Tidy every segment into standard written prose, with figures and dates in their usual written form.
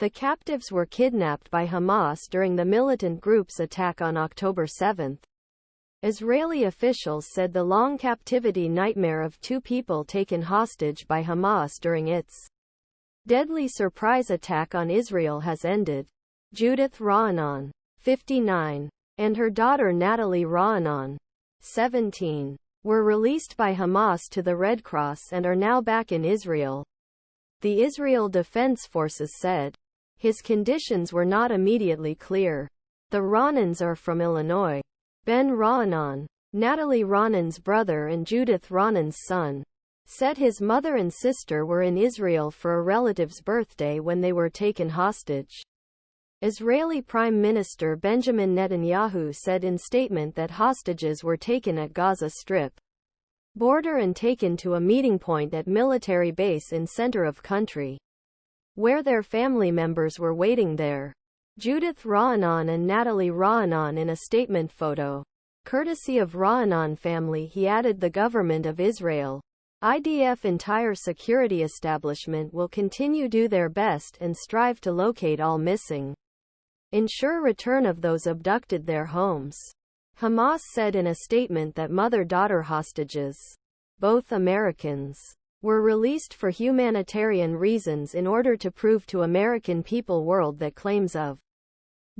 The captives were kidnapped by Hamas during the militant group's attack on October 7. Israeli officials said the long captivity nightmare of 2 people taken hostage by Hamas during its deadly surprise attack on Israel has ended. Judith Raanan, 59, and her daughter Natalie Raanan, 17, were released by Hamas to the Red Cross and are now back in Israel, the Israel Defense Forces said. His conditions were not immediately clear. The Raanans are from Illinois. Ben Raanan, Natalie Raanan's brother and Judith Raanan's son, said his mother and sister were in Israel for a relative's birthday when they were taken hostage. Israeli Prime Minister Benjamin Netanyahu said in statement that hostages were taken at Gaza Strip border and taken to a meeting point at military base in center of country, where their family members were waiting there. Judith Raanan and Natalie Raanan in a statement photo, courtesy of Raanan Family He, added the government of Israel, IDF entire security establishment will continue do their best and strive to locate all missing, ensure return of those abducted their homes. Hamas said in a statement that mother-daughter hostages, both Americans, were released for humanitarian reasons in order to prove to American people world that claims of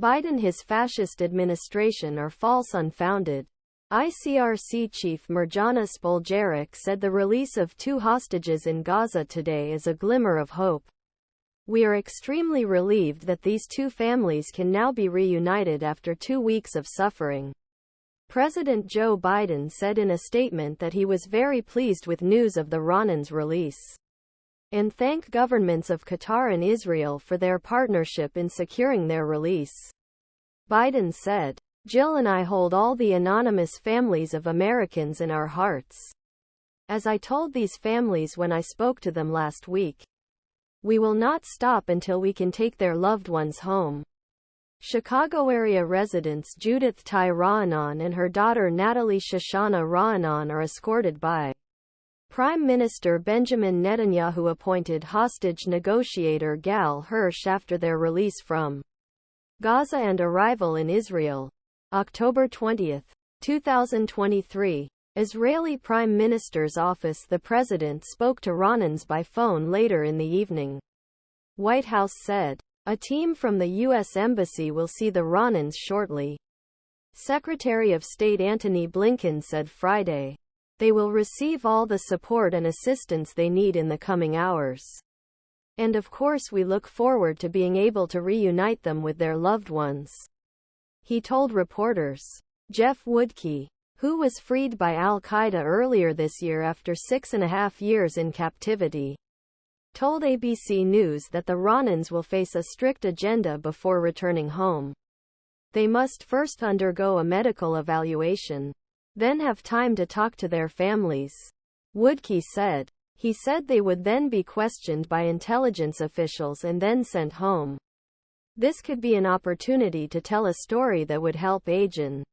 Biden his fascist administration are false unfounded. ICRC chief Mirjana Spoljaric said the release of 2 hostages in Gaza today is a glimmer of hope. We are extremely relieved that these 2 families can now be reunited after 2 weeks of suffering. President Joe Biden said in a statement that he was very pleased with news of the Raanans' release, and thanked governments of Qatar and Israel for their partnership in securing their release. Biden said, "Jill and I hold all the anonymous families of Americans in our hearts. As I told these families when I spoke to them last week, we will not stop until we can take their loved ones home." Chicago area residents Judith Tai Raanan and her daughter Natalie Shoshana Raanan are escorted by Prime Minister Benjamin Netanyahu-appointed hostage negotiator Gal Hirsch after their release from Gaza and arrival in Israel. October 20, 2023. Israeli Prime Minister's office. The president spoke to Raanans by phone later in the evening. White House said, a team from the U.S. Embassy will see the Raanans shortly. Secretary of State Antony Blinken said Friday, they will receive all the support and assistance they need in the coming hours. And of course we look forward to being able to reunite them with their loved ones, he told reporters. Jeff Woodke, who was freed by al-Qaeda earlier this year after 6.5 years in captivity, told ABC News that the Raanans will face a strict agenda before returning home. They must first undergo a medical evaluation, then have time to talk to their families, Woodke said. He said they would then be questioned by intelligence officials and then sent home. This could be an opportunity to tell a story that would help agen.